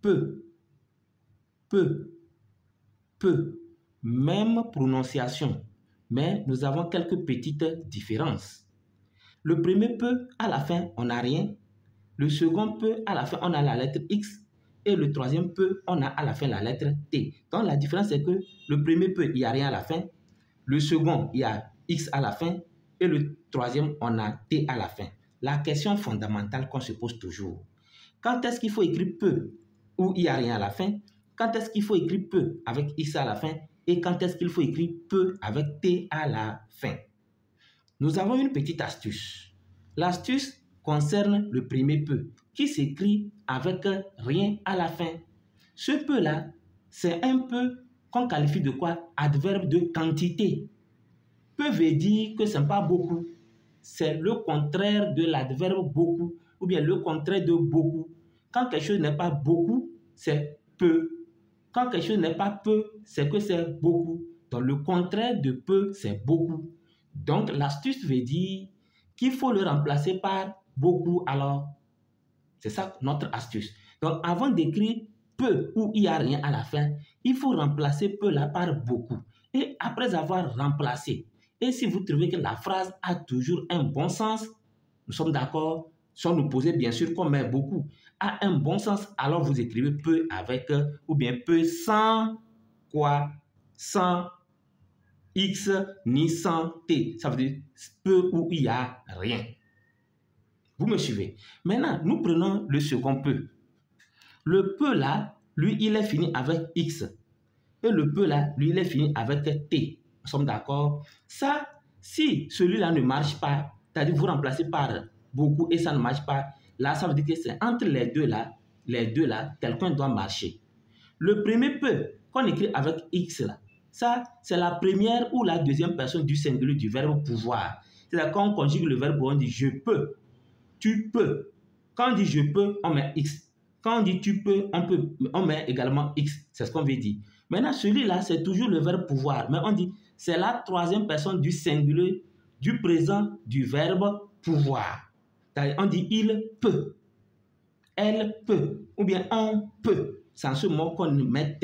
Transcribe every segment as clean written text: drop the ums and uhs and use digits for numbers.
peu, peu, peu. Même prononciation, mais nous avons quelques petites différences. Le premier peu, à la fin, on n'a rien. Le second peu, à la fin, on a la lettre X. Et le troisième peu, on a à la fin la lettre T. Donc la différence, c'est que le premier peu, il n'y a rien à la fin. Le second, il y a X à la fin. Et le troisième, on a T à la fin. La question fondamentale qu'on se pose toujours. Quand est-ce qu'il faut écrire peu où il n'y a rien à la fin? Quand est-ce qu'il faut écrire peu avec X à la fin? Et quand est-ce qu'il faut écrire peu avec T à la fin? Nous avons une petite astuce. L'astuce concerne le premier peu qui s'écrit avec rien à la fin. Ce peu-là, c'est un peu qu'on qualifie de quoi? Adverbe de quantité. Peu veut dire que ce n'est pas beaucoup. C'est le contraire de l'adverbe beaucoup ou bien le contraire de beaucoup. Quand quelque chose n'est pas beaucoup, c'est peu. Quand quelque chose n'est pas peu, c'est que c'est beaucoup. Donc le contraire de peu, c'est beaucoup. Donc l'astuce veut dire qu'il faut le remplacer par beaucoup alors. C'est ça notre astuce. Donc avant d'écrire peu où il n'y a rien à la fin, il faut remplacer peu là par beaucoup. Et après avoir remplacé, et si vous trouvez que la phrase a toujours un bon sens, nous sommes d'accord, sans nous poser bien sûr qu'on met beaucoup, a un bon sens, alors vous écrivez peu avec, ou bien peu sans quoi, sans X ni sans T. Ça veut dire peu où il n'y a rien. Vous me suivez? Maintenant, nous prenons le second peu. Le peu là, lui, il est fini avec X. Et le peu là, lui, il est fini avec T. Nous sommes d'accord? Ça, si celui-là ne marche pas, c'est-à-dire vous remplacez par beaucoup et ça ne marche pas, là, ça veut dire que c'est entre les deux là, quelqu'un doit marcher. Le premier peu qu'on écrit avec X là, ça, c'est la première ou la deuxième personne du singulier du verbe pouvoir. C'est-à-dire quand on conjugue le verbe, on dit je peux, tu peux. Quand on dit je peux, on met X. Quand on dit tu peux, on met également X. C'est ce qu'on veut dire. Maintenant, celui-là, c'est toujours le verbe pouvoir. Mais on dit, c'est la troisième personne du singulier, du présent, du verbe pouvoir. On dit il peut, elle peut, ou bien on peut. C'est en ce mot qu'on met.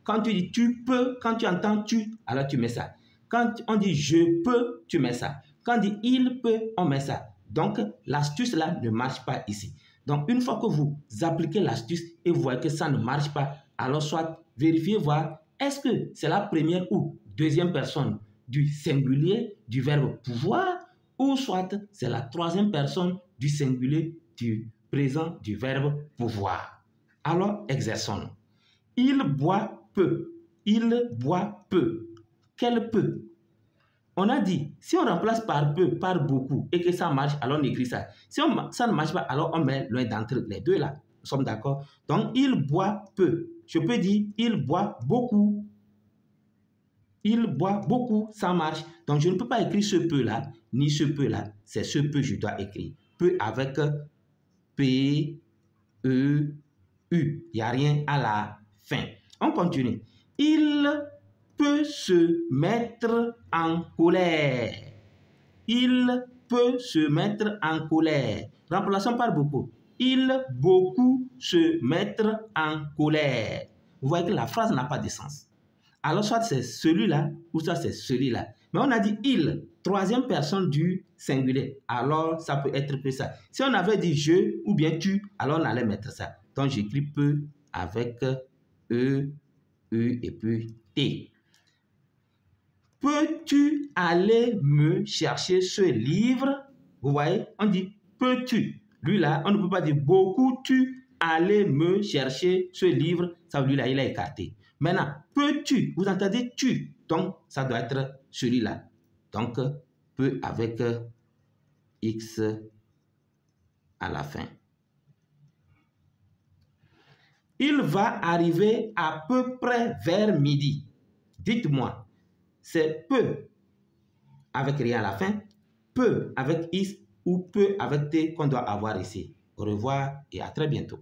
Quand tu dis tu peux, quand tu entends tu, alors tu mets ça. Quand on dit je peux, tu mets ça. Quand on dit il peut, on met ça. Donc, l'astuce là ne marche pas ici. Donc, une fois que vous appliquez l'astuce et vous voyez que ça ne marche pas, alors soit vérifiez voir, est-ce que c'est la première ou deuxième personne du singulier du verbe pouvoir ou soit c'est la troisième personne du singulier du présent du verbe pouvoir. Alors, exerçons. Il boit peu. Il boit peu. Quel peu? On a dit, si on remplace par peu, par beaucoup, et que ça marche, alors on écrit ça. Si ça ne marche pas, alors on met l'un d'entre les deux là. Nous sommes d'accord? Donc, il boit peu. Je peux dire, il boit beaucoup. Il boit beaucoup, ça marche. Donc, je ne peux pas écrire ce peu là, ni ce peu là. C'est ce peu que je dois écrire. Peu avec P, E, U. Il n'y a rien à la fin. On continue. Il peut se mettre en colère. Il peut se mettre en colère. Remplaçons par beaucoup. Il beaucoup se mettre en colère. Vous voyez que la phrase n'a pas de sens. Alors soit c'est celui-là ou soit c'est celui-là. Mais on a dit il, troisième personne du singulier. Alors ça peut être que ça. Si on avait dit je ou bien tu, alors on allait mettre ça. Donc j'écris peu avec E, U et puis T. Peux-tu aller me chercher ce livre? Vous voyez, on dit peux-tu. Lui là, on ne peut pas dire beaucoup-tu aller me chercher ce livre. Ça, lui là, il est écarté. Maintenant, peux-tu, vous entendez tu. Donc, ça doit être celui-là. Donc, peu avec X à la fin. Il va arriver à peu près vers midi. Dites-moi, c'est peu avec rien à la fin, peu avec X ou peu avec T qu'on doit avoir ici. Au revoir et à très bientôt.